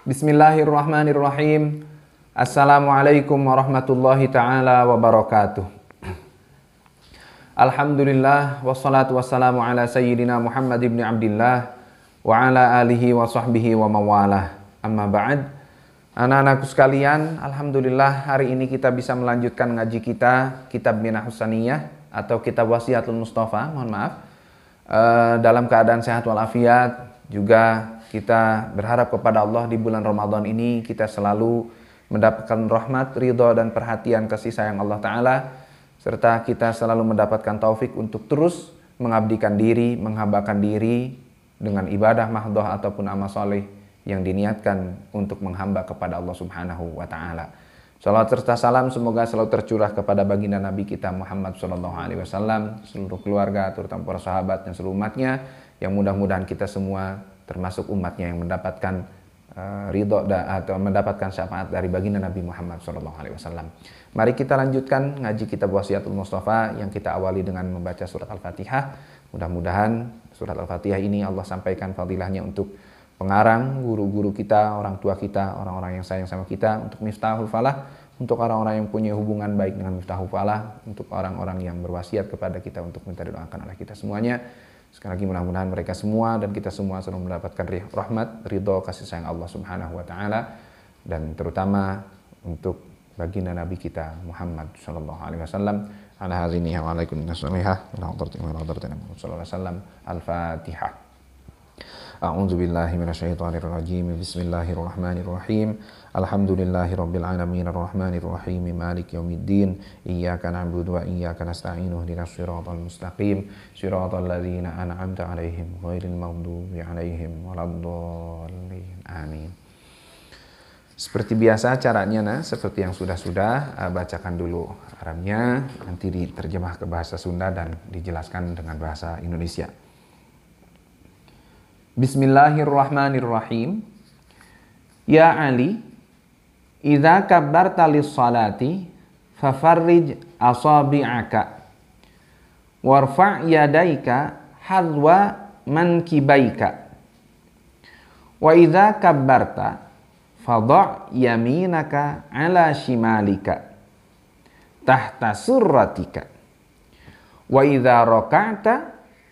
Bismillahirrahmanirrahim. Assalamualaikum warahmatullahi ta'ala wabarakatuh. Alhamdulillah wassalatu wassalamu ala sayyidina Muhammad ibn Abdillah wa ala alihi wa sahbihi wa mawalah. Amma ba'd. Anak-anakku sekalian, alhamdulillah hari ini kita bisa melanjutkan ngaji kita Kitab Minahus Saniyah atau Kitab Wasiatul Mustafa, mohon maaf. Dalam keadaan sehat walafiat. Juga kita berharap kepada Allah di bulan Ramadan ini kita selalu mendapatkan rahmat, ridho dan perhatian kasih sayang Allah Ta'ala, serta kita selalu mendapatkan taufik untuk terus mengabdikan diri, menghambakan diri dengan ibadah mahdoh ataupun amal soleh yang diniatkan untuk menghamba kepada Allah Subhanahu wa Ta'ala. Salawat serta salam semoga selalu tercurah kepada baginda Nabi kita Muhammad SAW, seluruh keluarga, terutama para sahabat dan seluruh umatnya, yang mudah-mudahan kita semua termasuk umatnya yang mendapatkan ridho atau mendapatkan syafaat dari baginda Nabi Muhammad SAW. Mari kita lanjutkan ngaji kitab Wasiatul Mustafa yang kita awali dengan membaca surat Al-Fatihah. Mudah-mudahan surat Al-Fatihah ini Allah sampaikan fadilahnya untuk pengarang, guru-guru kita, orang tua kita, orang-orang yang sayang sama kita, untuk Miftahul Falah, untuk orang-orang yang punya hubungan baik dengan Miftahul Falah, untuk orang-orang yang berwasiat kepada kita untuk minta didoakan oleh kita semuanya. Sekali lagi mudah-mudahan mereka semua dan kita semua selalu mendapatkan rahmat, ridho, kasih sayang Allah Subhanahu wa Ta'ala, dan terutama untuk baginda Nabi kita Muhammad sallallahu alaihi wasallam. Ala hadhihi wa alaikum nasliha wa hadratina Muhammad sallallahu alaihi wasallam. Al-Fatihah. A'udzu billahi minasyaitonir rajim. Bismillahirrahmanirrahim. Alhamdulillahi rabbil alamin arrahmanir rahim maliki yaumiddin. Iyyaka na'budu wa iyyaka nasta'in ihdinas siratal mustaqim siratal ladzina an'amta 'alaihim ghairil maghdubi 'alaihim waladdallin. Amin. Seperti biasa caranya seperti yang sudah bacakan dulu Arabnya, nanti diterjemah ke bahasa Sunda dan dijelaskan dengan bahasa Indonesia. Bismillahirrahmanirrahim. Ya Ali, idza kabbarta lis-salati fafarrij asabi'aka warfa' yadayka hadwa mankibaika wa idza kabbarta fadha' yaminaka ala shimalika tahta surratika wa idza raka'ta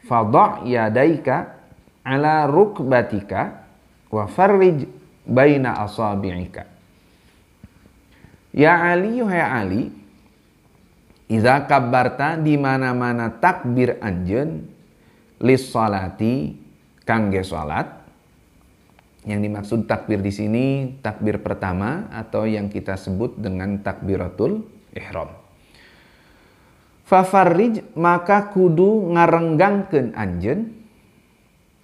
fadha' yadayka ala rukbatika wa farrij baina asabi'ika. Ya Ali, ya Ali, idza kabbarta di mana-mana takbir anjeun lis salati kangge salat. Yang dimaksud takbir di sini takbir pertama atau yang kita sebut dengan takbiratul ihram. Fafarrij maka kudu ngarenggangkeun anjeun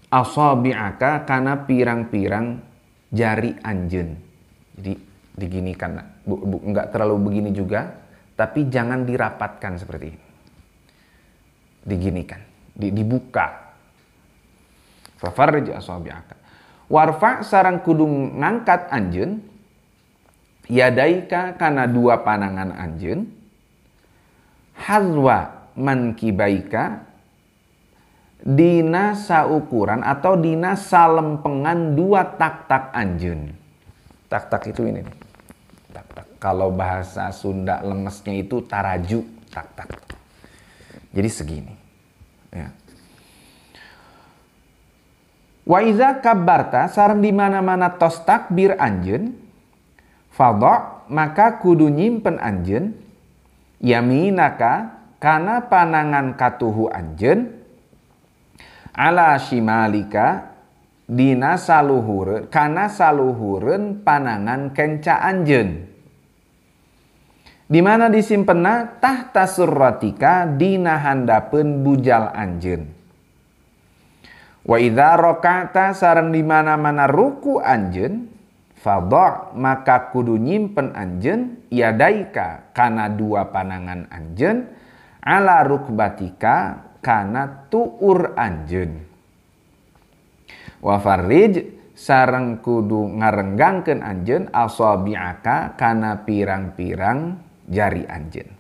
asabi'aka kana pirang-pirang jari anjeun. Jadi diginikan, enggak terlalu begini juga, tapi jangan dirapatkan seperti ini. Diginikan, dibuka. Fafarrij asabi'aka. Warfa sareng kudu ngangkat anjeun yadaika kana dua panangan anjeun hazwa mankibaika dina saukuran atau dina salempengan dua tak-tak anjeun. Tak-tak itu ini nih. Tak-tak. Kalau bahasa Sunda lemesnya itu taraju, tak-tak. Jadi segini. Ya. Wa iza kabbarta sareng di mana-mana tos takbir anjeun, fadha maka kudu nyimpen anjeun yaminaka kana panangan katuhu anjeun ala shimalika dina saluhureun kana saluhureun panangan kenca anjeun. Di mana disimpenna tahta surratika dina handapeun bujal anjeun. Wa idza raka'ta sareng di mana-mana ruku anjeun fadha maka kudu nyimpen anjeun yadaika kana dua panangan anjeun ala rukbatika kana tuur anjeun. Wa farrij sareng kudu ngarenggangkeun anjeun asabi'aka kana pirang-pirang jari anjeun.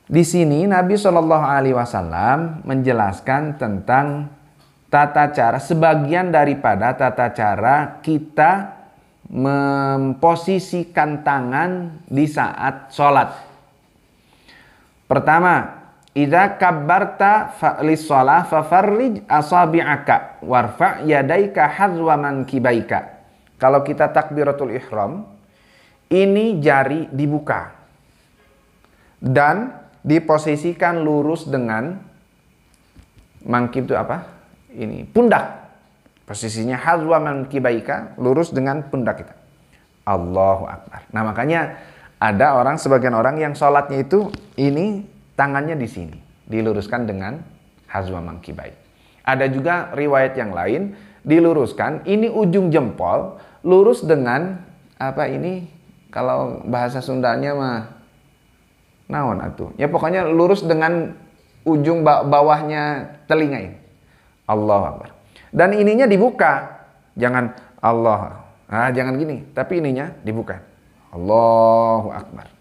Di sini Nabi Shallallahu Alaihi Wasallam menjelaskan tentang tata cara, sebagian daripada tata cara kita memposisikan tangan di saat sholat. Pertama, idza kabbarta lis-shalah fafarrij asabi'aka warfa' yadaika hadzwa mankibaika. Kalau kita takbiratul ihram, ini jari dibuka dan diposisikan lurus dengan mangkib itu apa? Ini pundak. Posisinya hadzwa mankibaika, lurus dengan pundak kita. Allahu Akbar. Nah, makanya ada orang, sebagian orang yang sholatnya itu ini tangannya di sini, diluruskan dengan hadzwa mankibai. Ada juga riwayat yang lain diluruskan, ini ujung jempol lurus dengan apa ini? Kalau bahasa Sundanya mah naon atuh? Ya pokoknya lurus dengan ujung bawahnya telinga ini. Allahu Akbar. Dan ininya dibuka. Jangan Allah. Jangan gini, tapi ininya dibuka. Allahu Akbar.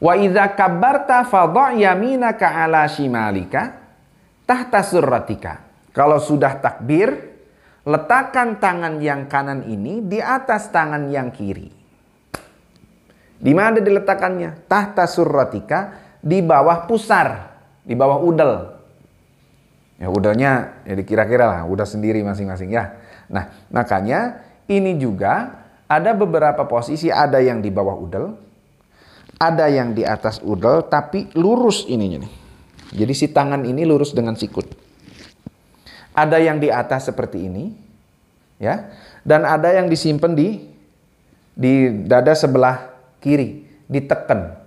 Wa idza kabbarta fadha' yaminaka 'ala shimalika tahta surratika. Kalau sudah takbir, letakkan tangan yang kanan ini di atas tangan yang kiri. Di mana diletakkannya? Tahta surratika, di bawah pusar, di bawah udel. Ya udahnya ya dikira-kira lah, udah sendiri masing-masing ya. Nah, makanya ini juga ada beberapa posisi, ada yang di bawah udel, ada yang di atas udel, tapi lurus ininya nih. Jadi si tangan ini lurus dengan sikut. Ada yang di atas seperti ini, ya, dan ada yang disimpan di dada sebelah kiri, ditekan.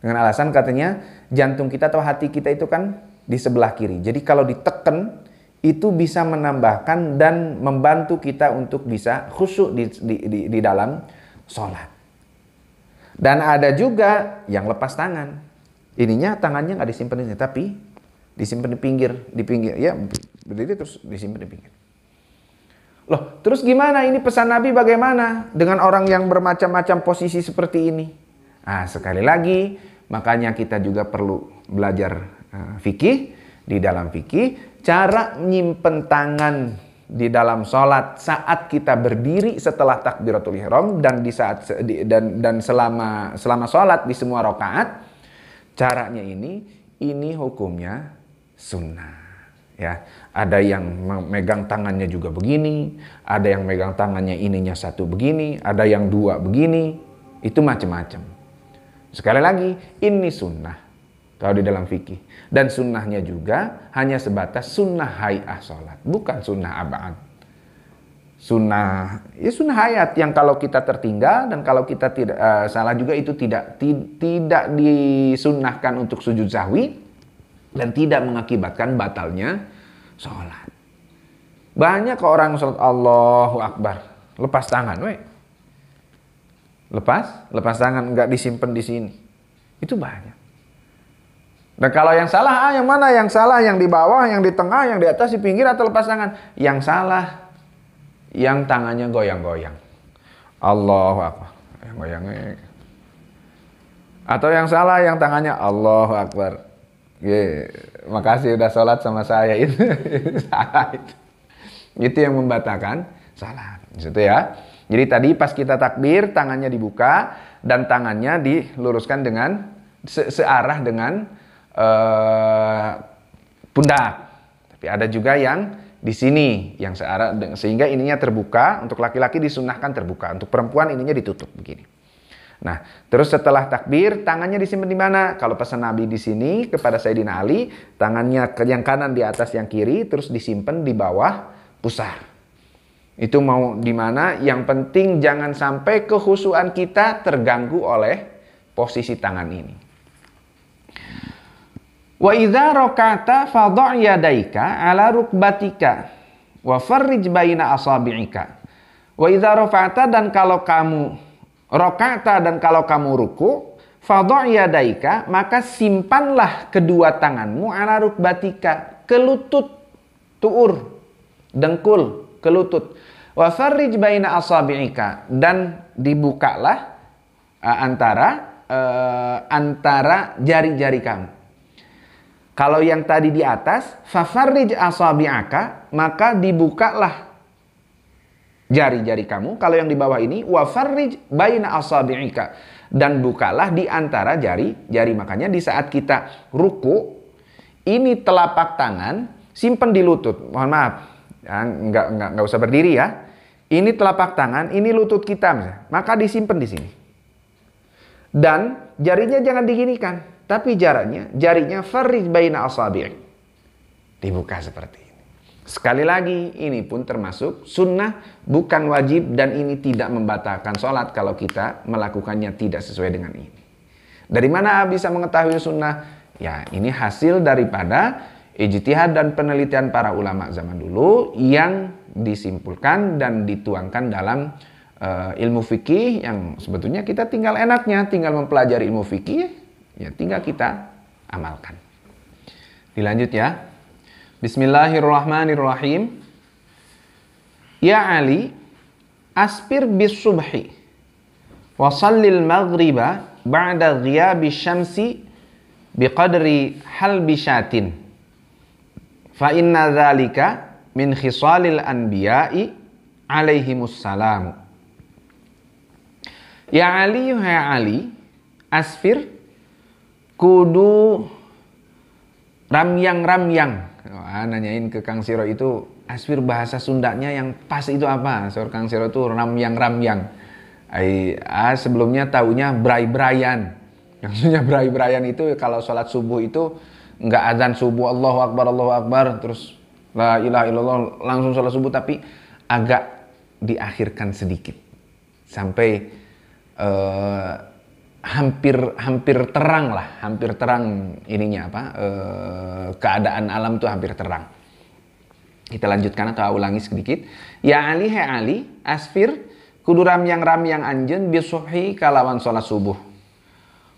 Dengan alasan katanya jantung kita atau hati kita itu kan di sebelah kiri. Jadi kalau ditekan itu bisa menambahkan dan membantu kita untuk bisa khusyuk di dalam sholat. Dan ada juga yang lepas tangan. Ininya tangannya nggak disimpan di sini, tapi disimpan di pinggir ya, berdiri terus disimpan di pinggir. Loh, terus gimana ini pesan Nabi bagaimana dengan orang yang bermacam-macam posisi seperti ini? Nah, sekali lagi makanya kita juga perlu belajar fikih. Di dalam fikih, cara menyimpan tangan di dalam sholat saat kita berdiri setelah takbiratul ihram dan di saat dan selama sholat di semua rakaat, caranya ini hukumnya sunnah. Ya, ada yang megang tangannya juga begini, ada yang megang tangannya ininya satu begini, ada yang dua begini, itu macam-macam. Sekali lagi, ini sunnah kalau di dalam fikih. Dan sunnahnya juga hanya sebatas sunnah hayah sholat, bukan sunnah abad. Sunnah hayat yang kalau kita tertinggal dan kalau kita tidak salah juga itu tidak disunnahkan untuk sujud sahwi dan tidak mengakibatkan batalnya sholat. Banyak orang sholat Allahu Akbar lepas tangan, lepas tangan, nggak disimpan di sini. Itu banyak. Dan kalau yang salah, yang mana yang salah? Yang di bawah, yang di tengah, yang di atas, di pinggir, atau lepas tangan? Yang salah, yang tangannya goyang-goyang. Allahu Akbar. Yang goyangnya. Atau yang salah, yang tangannya Allahu Akbar. Makasih udah sholat sama saya. Itu salah itu. Itu yang membatalkan salat. Itu ya. Jadi tadi pas kita takbir, tangannya dibuka dan tangannya diluruskan dengan searah dengan pundak. Tapi ada juga yang di sini yang searah sehingga ininya terbuka. Untuk laki-laki disunahkan terbuka, untuk perempuan ininya ditutup begini. Nah, terus setelah takbir tangannya disimpan di mana? Kalau pesan Nabi di sini kepada Sayyidina Ali, tangannya yang kanan di atas yang kiri, terus disimpan di bawah pusar. Itu mau di mana? Yang penting jangan sampai kekhusyuan kita terganggu oleh posisi tangan ini. Wa idza raka'ta fadha' yadaika 'ala rukbatika wa farrij baina asabi'ika. Wa idza rafa'ta, dan kalau kamu raka'ta, dan kalau kamu ruku, fadha' yadaika, maka simpanlah kedua tanganmu 'ala rukbatika, ke lutut, tuur, dengkul, ke lutut. Wa farrij baina asabi'ika, dan dibukalah antara jari-jari kamu. Kalau yang tadi di atas, fafarrij asabi'aka, maka dibukalah jari-jari kamu. Kalau yang di bawah ini, wafarrij baina asabi'ika, dan bukalah di antara jari-jari. Makanya di saat kita ruku, ini telapak tangan simpen di lutut. Mohon maaf, ya, nggak usah berdiri ya. Ini telapak tangan, ini lutut kita, misalnya. Maka disimpan di sini. Dan jarinya jangan diginikan, tapi jarinya farrij baina asabi', dibuka seperti ini. Sekali lagi, ini pun termasuk sunnah, bukan wajib, dan ini tidak membatalkan sholat kalau kita melakukannya tidak sesuai dengan ini. Dari mana bisa mengetahui sunnah? Ya, ini hasil daripada ijtihad dan penelitian para ulama zaman dulu yang disimpulkan dan dituangkan dalam ilmu fikih, yang sebetulnya kita tinggal enaknya tinggal mempelajari ilmu fikih, ya tinggal kita amalkan. Dilanjut ya. Bismillahirrahmanirrahim. Ya Ali, aspir bis subhi wa shallil maghriba ba'da ghiyabi syamsi biqadri halbi syatin fa inna dzalika min khisalil anbiya'i alaihimus salam. Ya Ali, hai Ali, asfir, kudu ramyang-ramyang. Nanyain ke Kang Siro itu, asfir bahasa Sundanya yang pas itu apa? Sor Kang Siro itu ramyang-ramyang. Sebelumnya taunya bray-brayan. Maksudnya bray-brayan itu kalau sholat subuh itu nggak azan subuh Allahu Akbar, terus la ilaha illallah langsung sholat subuh, tapi agak diakhirkan sedikit sampai hampir terang ininya apa, keadaan alam tuh hampir terang. Kita lanjutkan atau ulangi sedikit. Ya Ali, hai Ali, asfir kudu ramyang anjeun bisubhi kalawan salat subuh.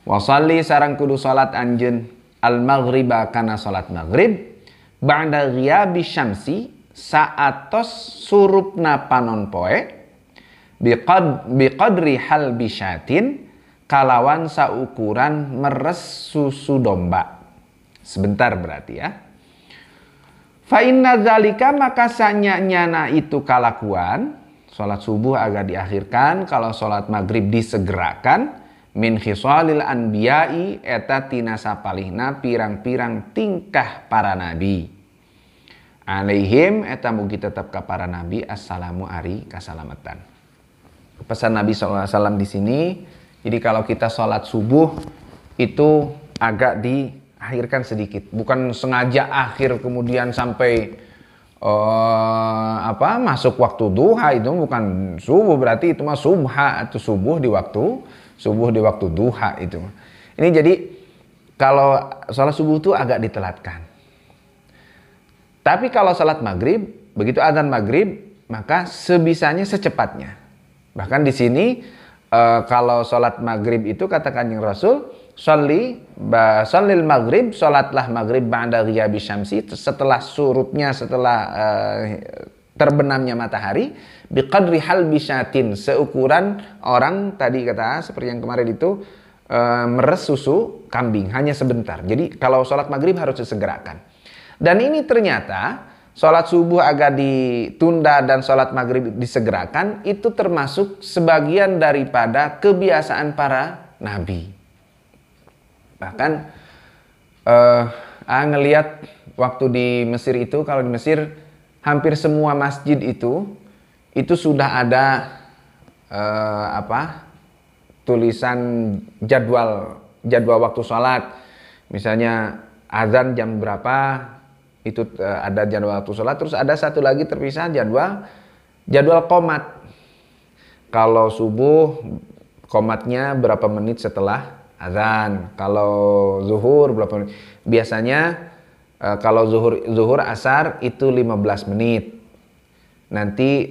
Wasalli sareng kudu salat anjeun al maghriba kana salat maghrib ba'da ghiyabi syamsi saatos surupna panon poe biqadri halbi syatin kalawan saukuran meres susu domba. Sebentar berarti ya. Fa inna dzalika, maka sanyana itu kalakuan salat subuh agak diakhirkan, kalau salat maghrib disegerakan, min khisalil anbiya'i eta tina sapalihna pirang-pirang tingkah para nabi. Alaihim eta mugi tetap ka para nabi assalamu ari kasalamatan. Pesan Nabi SAW di sini, jadi kalau kita sholat subuh itu agak diakhirkan sedikit, bukan sengaja akhir kemudian sampai masuk waktu duha, itu bukan subuh, berarti itu mah subha atau subuh di waktu duha itu. Ini jadi kalau sholat subuh itu agak ditelatkan. Tapi kalau sholat maghrib, begitu azan maghrib, maka sebisanya secepatnya. Bahkan di sini kalau sholat maghrib itu kata Kanjeng Rasul, sholil maghrib, sholatlah maghrib ba'da ghiyabi syamsi, setelah surutnya, setelah terbenamnya matahari, biqadri halbi syatin, seukuran orang tadi kata seperti yang kemarin itu meres susu kambing, hanya sebentar. Jadi kalau sholat maghrib harus disegerakan. Dan ini ternyata sholat subuh agak ditunda dan sholat maghrib disegerakan, itu termasuk sebagian daripada kebiasaan para nabi. Bahkan ngelihat waktu di Mesir itu, kalau di Mesir hampir semua masjid itu sudah ada tulisan jadwal waktu sholat. Misalnya azan jam berapa, itu ada jadwal waktu sholat. Terus ada satu lagi terpisah jadwal qomat. Kalau subuh qomatnya berapa menit setelah azan. Kalau zuhur berapa menit. Biasanya kalau zuhur asar itu 15 menit. Nanti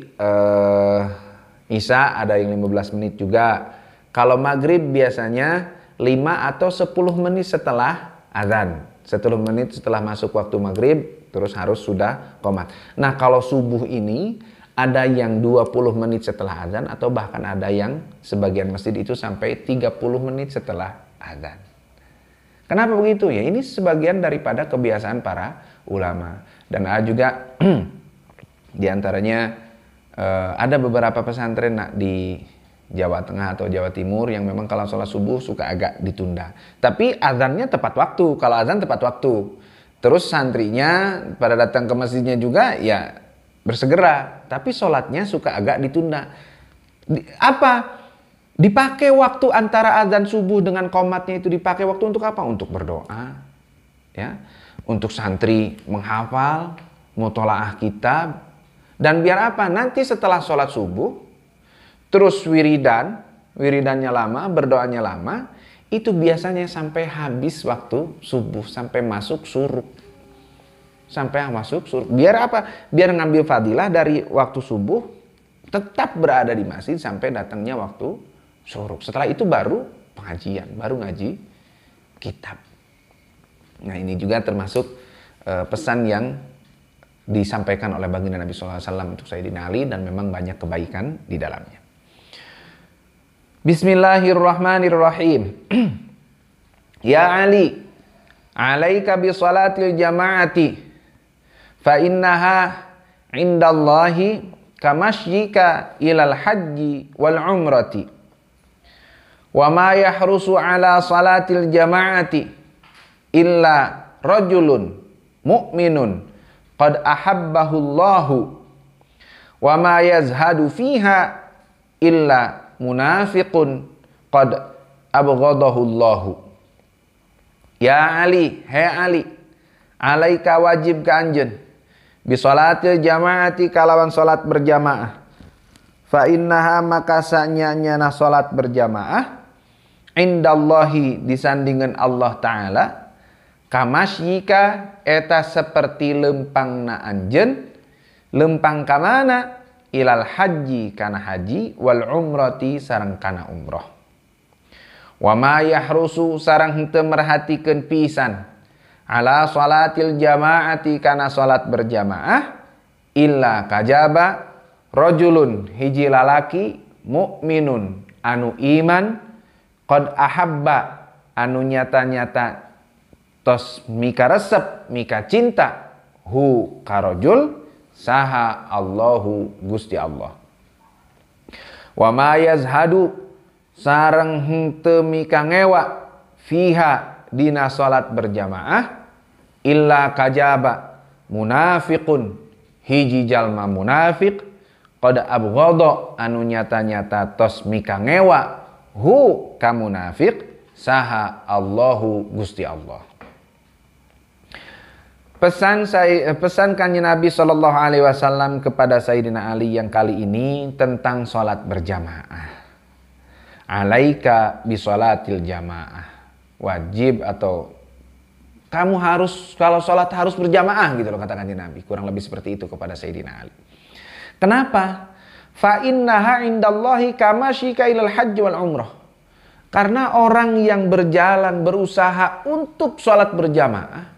isya ada yang 15 menit juga. Kalau maghrib biasanya 5 atau 10 menit setelah azan. 10 menit setelah masuk waktu maghrib, terus harus sudah qomat. Nah kalau subuh ini ada yang 20 menit setelah azan, atau bahkan ada yang sebagian masjid itu sampai 30 menit setelah azan. Kenapa begitu? Ya ini sebagian daripada kebiasaan para ulama. Dan ada juga diantaranya ada beberapa pesantren di Jawa Tengah atau Jawa Timur yang memang kalau sholat subuh suka agak ditunda. Tapi azannya tepat waktu. Kalau azan tepat waktu. Terus santrinya pada datang ke masjidnya juga ya bersegera. Tapi sholatnya suka agak ditunda. Apa? Dipakai waktu antara azan subuh dengan qomatnya itu dipakai waktu untuk apa? Untuk berdoa, ya, untuk santri menghafal, mutolaah kitab, dan biar apa? Nanti setelah sholat subuh, terus wiridannya lama, berdoanya lama, itu biasanya sampai habis waktu subuh, sampai masuk syuruk. Sampai masuk syuruk. Biar apa? Biar ngambil fadilah dari waktu subuh, tetap berada di masjid sampai datangnya waktu syuruk. Setelah itu baru pengajian, baru ngaji kitab. Nah ini juga termasuk pesan yang disampaikan oleh baginda Nabi SAW untuk Sayyidina Ali dan memang banyak kebaikan di dalamnya. Bismillahirrahmanirrahim. Ya Ali, alaika bi salatil jama'ati fa innaha indallahi kamasyyika ilal haji wal umrati. Wa ma yahrusu ala salatil jama'ati illa rajulun mu'minun qad ahabbahu Allahu wa ma yazhadu fiha illa munafiqun qad abghadahu Allahu. Ya Ali, hai Ali, alaika wajib ka anjeun bi salatil jama'ati kalawan salat berjamaah. Fa innaha maka sanyana salat berjamaah indallahi disandingan Allah Ta'ala kamasyika eta seperti lempangna anjeun lempang kamana ilal haji kana haji wal umrati sareng kana umroh wa ma yahrusu sareng henteu merhatikeun pisan ala salatil jamaati kana salat berjamaah illa kajaba rajulun hiji lalaki mukminun anu iman qad ahabba anu nyata-nyata tos mika resep mika cinta hu karojul saha Allahu Gusti Allah wa ma yazhadu sareng henteu mika ngewa fiha dina salat berjamaah illa kajaba munafiqun hiji jalma munafik qad abghadha anu nyata-nyata tos mika ngewa hu kamunafik saha Allahu Gusti Allah. Pesan kanjeng Nabi Shallallahu Alaihi Wasallam kepada Sayyidina Ali yang kali ini tentang sholat berjamaah. Alaika bisolatil jamaah, wajib atau kamu harus kalau sholat harus berjamaah gitu loh kata kanjeng Nabi. Kurang lebih seperti itu kepada Sayyidina Ali. Kenapa? Fa innaha indallahi kamasyika ilal hajj wal umrah. Karena orang yang berjalan berusaha untuk sholat berjamaah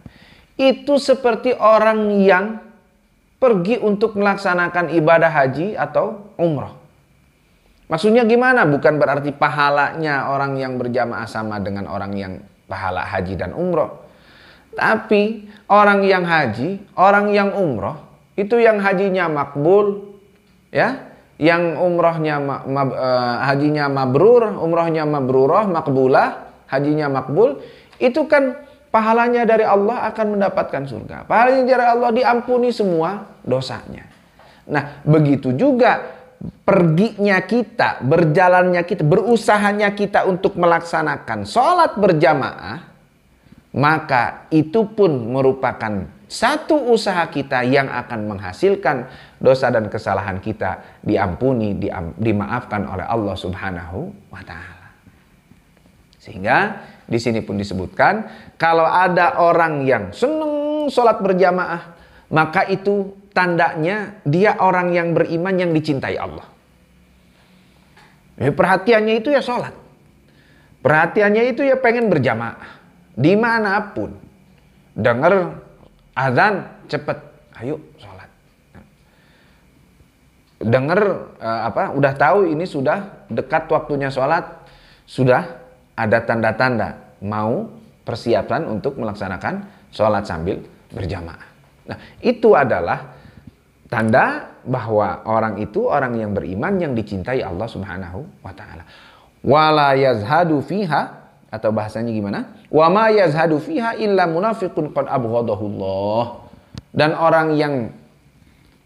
itu seperti orang yang pergi untuk melaksanakan ibadah haji atau umrah. Maksudnya gimana? Bukan berarti pahalanya orang yang berjamaah sama dengan orang yang pahala haji dan umrah. Tapi orang yang haji, orang yang umrah itu yang hajinya makbul, ya. Yang umrohnya hajinya mabrur, umrohnya mabrurah, makbulah, hajinya makbul, itu kan pahalanya dari Allah akan mendapatkan surga. Pahalanya dari Allah diampuni semua dosanya. Nah, begitu juga perginya kita, berjalannya kita, berusahanya kita untuk melaksanakan sholat berjamaah, maka itu pun merupakan satu usaha kita yang akan menghasilkan dosa dan kesalahan kita diampuni, dimaafkan oleh Allah Subhanahu wa Ta'ala. Sehingga di sini pun disebutkan kalau ada orang yang senang sholat berjamaah, maka itu tandanya dia orang yang beriman yang dicintai Allah. Perhatiannya itu ya sholat. Perhatiannya itu ya pengen berjamaah. Dimanapun. Dengar azan cepet, ayo sholat. Dengar udah tahu ini sudah dekat waktunya sholat, sudah ada tanda-tanda mau persiapan untuk melaksanakan sholat sambil berjamaah. Nah, itu adalah tanda bahwa orang itu orang yang beriman yang dicintai Allah Subhanahu wa taala. Wala yazhadu fiha, atau bahasanya gimana? Wa ma yazhadu fiha illa munafiqun qad abghadahullah. Dan orang yang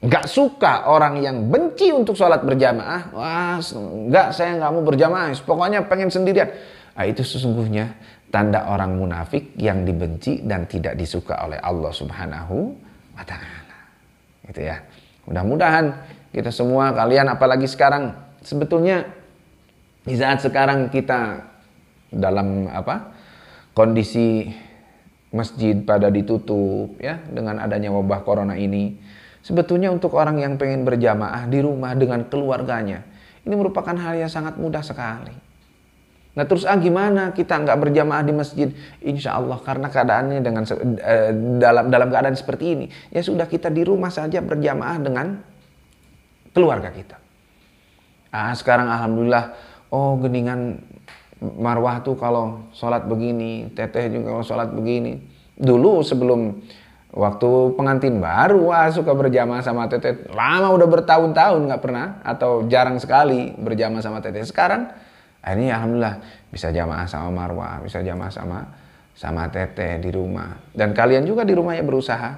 gak suka, orang yang benci untuk sholat berjamaah, wah enggak, saya nggak mau berjamaah, pokoknya pengen sendirian. Nah, itu sesungguhnya tanda orang munafik yang dibenci dan tidak disuka oleh Allah Subhanahu wa taala. Gitu ya. Mudah-mudahan kita semua, kalian apalagi sekarang, sebetulnya di saat sekarang kita dalam kondisi masjid pada ditutup ya dengan adanya wabah corona ini, sebetulnya untuk orang yang pengen berjamaah di rumah dengan keluarganya, ini merupakan hal yang sangat mudah sekali. Nah terus gimana kita nggak berjamaah di masjid? Insya Allah karena keadaannya dengan dalam keadaan seperti ini, ya sudah, kita di rumah saja berjamaah dengan keluarga kita. Sekarang alhamdulillah, geningan marwah tuh kalau sholat begini, teteh juga kalau sholat begini. Dulu sebelum waktu pengantin baru, suka berjamaah sama teteh. Lama udah bertahun-tahun nggak pernah atau jarang sekali berjamaah sama teteh. Sekarang ini alhamdulillah bisa jamaah sama marwah, bisa jamaah sama teteh di rumah. Dan kalian juga di rumah ya berusaha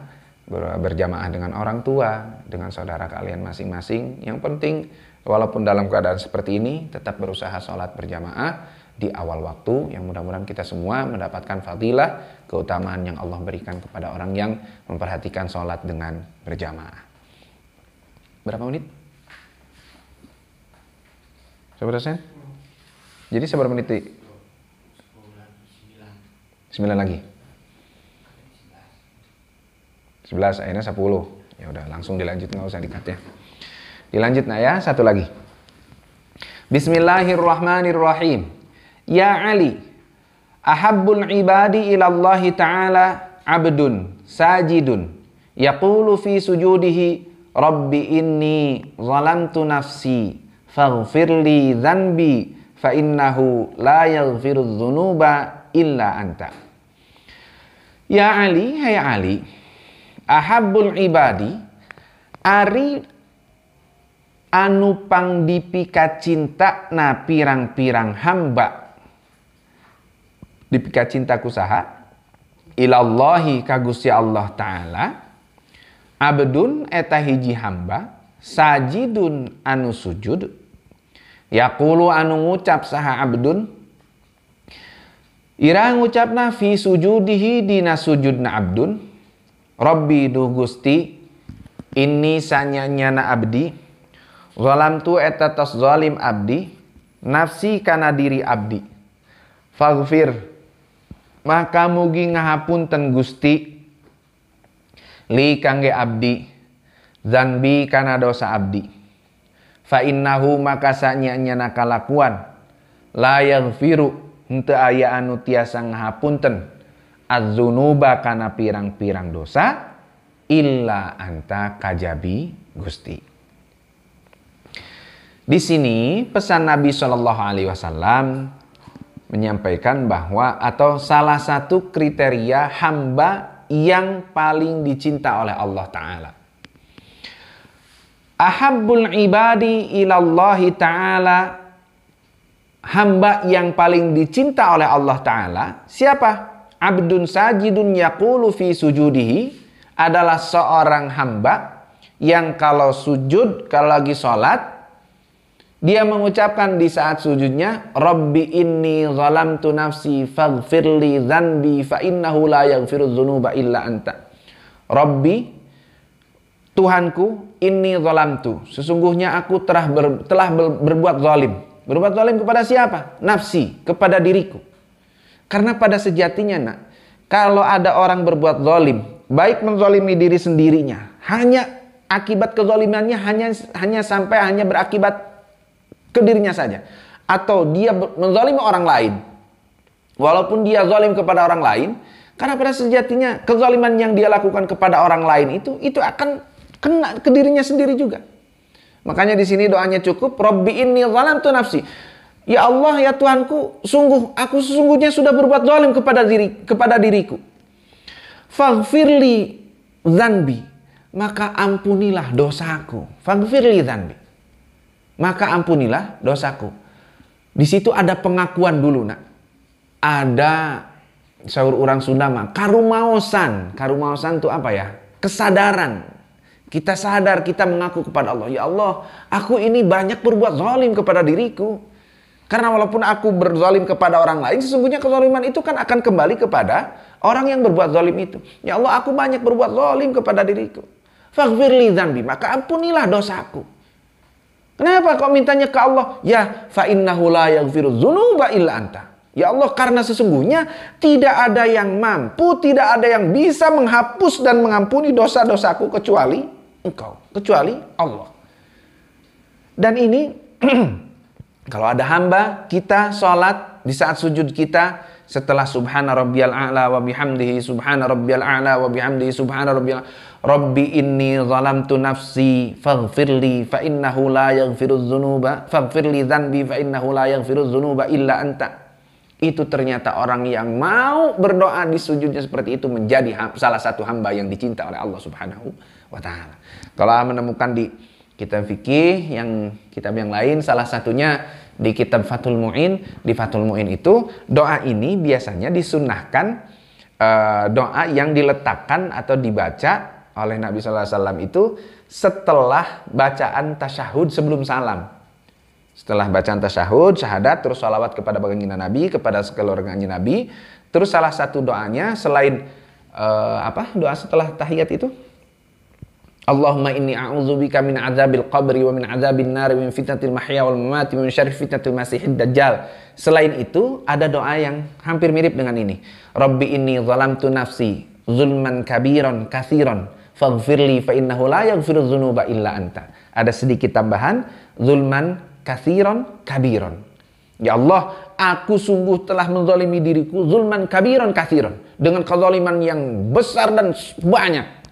berjamaah dengan orang tua, dengan saudara kalian masing-masing. Yang penting walaupun dalam keadaan seperti ini tetap berusaha sholat berjamaah di awal waktu, yang mudah-mudahan kita semua mendapatkan fadilah, keutamaan yang Allah berikan kepada orang yang memperhatikan sholat dengan berjamaah. Berapa menit? Saudara Sen? Jadi seberapa menit? 9 lagi. 11, akhirnya 10. Ya udah, langsung dilanjut, nggak usah dikat ya. Dilanjut ya, satu lagi. Bismillahirrahmanirrahim. Ya Ali, ahabbul ibadi ilallahi ta'ala abdun sajidun yaqulu fi sujudihi rabbi inni zalamtu nafsi faghfirli dhanbi fa innahu la yaghfirudz dzunuba illa anta. Ya Ali, hai Ali, ahabbul ibadi, ari anu pang dipika cinta na pirang-pirang hamba, dipika cinta kusaha ilallahi ka Gusti Allah taala, abdun eta hiji hamba, sajidun anu sujud, yaqulu anu ngucap saha abdun, ira ngucapna fi sujudihi dina sujudna abdun, Rabbi duh Gusti, inni sanyanyana abdi, zalamtu eta tos zalim abdi, nafsi kana diri abdi, faghfir maka mugi ngahapunten Gusti, li kangge abdi, zanbi kana dosa abdi, fa innahu maka sanyanyana kalakuan, la yaghfiru henteu aya anu tiasa ngahapunten, az-dzunuba kana pirang-pirang dosa, illa anta kajabi Gusti. Di sini pesan Nabi Shallallahu Alaihi Wasallam menyampaikan bahwa atau salah satu kriteria hamba yang paling dicinta oleh Allah Ta'ala. Ahabbul ibadi ilallahi ta'ala, hamba yang paling dicinta oleh Allah Ta'ala siapa? Abdun sajidun yaqulu fi sujudihi, adalah seorang hamba yang kalau sujud, kalau lagi sholat, dia mengucapkan di saat sujudnya, Rabbi inni zalamtu nafsi faghfirli dhanbi fa innahu la yaghfirudz dzunuba illa anta. Rabbi, Tuhanku, inni zalamtu, sesungguhnya aku telah berbuat zalim. Berbuat zalim kepada siapa? Nafsi, kepada diriku. Karena pada sejatinya kalau ada orang berbuat zalim, baik menzalimi diri sendirinya, hanya akibat kezalimannya hanya sampai berakibat ke dirinya saja, atau dia menzalimi orang lain walaupun dia zalim kepada orang lain, karena pada sejatinya kezaliman yang dia lakukan kepada orang lain itu akan kena ke dirinya sendiri juga. Makanya di sini doanya cukup, Rabbi inni zalamtu nafsi, Ya Allah, ya Tuhanku, sungguh aku sesungguhnya sudah berbuat zalim kepada diriku. Faghfirli dzanbi, maka ampunilah dosaku. Faghfirli dzanbi, maka ampunilah dosaku. Di situ ada pengakuan dulu, nak. Ada sahur orang Sunda mah karumaosan. Karumaosan itu apa ya? Kesadaran. Kita sadar, kita mengaku kepada Allah, ya Allah, aku ini banyak berbuat zalim kepada diriku. Karena walaupun aku berzalim kepada orang lain, sesungguhnya kezaliman itu kan akan kembali kepada orang yang berbuat zalim itu. Ya Allah, aku banyak berbuat zalim kepada diriku. Faghfirli dzanbi, maka ampunilah dosaku. Kenapa kau mintanya ke Allah? Ya, fa innahu la yaghfiru dzunuba illa anta. Ya Allah, karena sesungguhnya tidak ada yang mampu, tidak ada yang bisa menghapus dan mengampuni dosa-dosaku kecuali Engkau, kecuali Allah. Dan ini kalau ada hamba kita sholat di saat sujud kita setelah subhana rabbiyal a'la wa bihamdihi subhana rabbiyal a'la wa bihamdihi subhana rabbiyal rabbi inni zalamtu nafsi faghfirli fa innahu la yaghfirudz dzunuba faghfirli dzanbi fa innahu la yaghfirudz dzunuba illa anta. Itu ternyata orang yang mau berdoa di sujudnya seperti itu menjadi salah satu hamba yang dicinta oleh Allah Subhanahu wa taala. Kalau menemukan di kitab fikih, kitab yang lain, salah satunya di kitab Fathul Mu'in. Di Fathul Mu'in itu doa ini biasanya disunnahkan, doa yang diletakkan atau dibaca oleh Nabi SAW itu setelah bacaan tasyahud sebelum salam. Setelah bacaan tasyahud, syahadat, terus sholawat kepada baginda Nabi, kepada keluarganya Nabi. Terus salah satu doanya selain doa setelah tahiyat itu, Allahumma inni a'udzubika min azabil qabri wa min azabin nari wa min fitnatil mahya wal mamati wa min syarri fitnatil masihid dajjal. Selain itu ada doa yang hampir mirip dengan ini. Rabbi inni zalamtu nafsi zulman kabiran katsiran faghfirli fa innahu la yaghfirudz dzunuba illa anta. Ada sedikit tambahan, zulman katsiran kabiran. Ya Allah, aku sungguh telah menzalimi diriku zulman kabiran katsiran, dengan kezaliman yang besar dan banyak.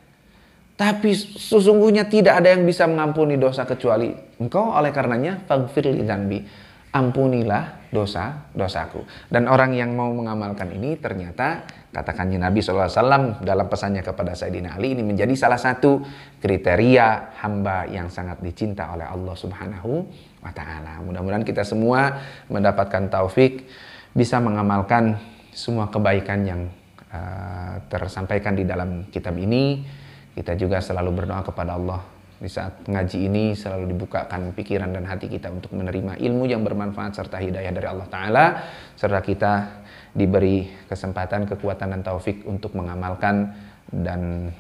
Tapi sesungguhnya tidak ada yang bisa mengampuni dosa kecuali Engkau. Oleh karenanya, faghfirli dzanbi, ampunilah dosaku. Dan orang yang mau mengamalkan ini ternyata, katakannya Nabi SAW dalam pesannya kepada Sayyidina Ali, ini menjadi salah satu kriteria hamba yang sangat dicinta oleh Allah Subhanahu wa ta'ala. Mudah-mudahan kita semua mendapatkan taufik bisa mengamalkan semua kebaikan yang tersampaikan di dalam kitab ini. Kita juga selalu berdoa kepada Allah di saat ngaji ini, selalu dibukakan pikiran dan hati kita untuk menerima ilmu yang bermanfaat serta hidayah dari Allah Ta'ala, serta kita diberi kesempatan, kekuatan dan taufik untuk mengamalkan dan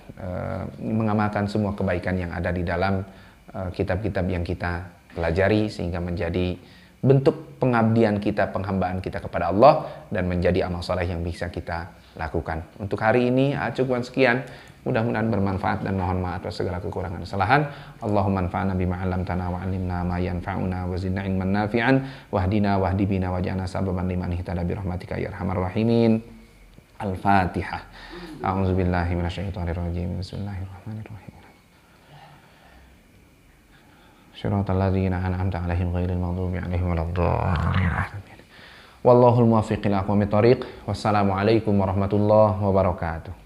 mengamalkan semua kebaikan yang ada di dalam kitab-kitab yang kita pelajari, sehingga menjadi bentuk pengabdian kita, penghambaan kita kepada Allah, dan menjadi amal soleh yang bisa kita lakukan. Untuk hari ini cukup sekian. Mudah-mudahan bermanfaat dan mohon maaf atas segala kekurangan dan kesalahan. Allahumma anfa'na bima 'allamtana wa 'allimna ma yanfa'una wa zidna ilman nafi'an wahdina wahdi bina waj'alna sababan liman ihtada bi rahmatika ya arhamar rahimin. Al-Fatihah. A'udzubillahi minasyaitonir rajim. Bismillahirrahmanirrahim. Shiratal ladzina an'amta 'alaihim ghairil maghdubi 'alaihim waladdallin. Wallahul muwaffiq ila aqwamit thoriq. Wassalamualaikum warahmatullahi wabarakatuh.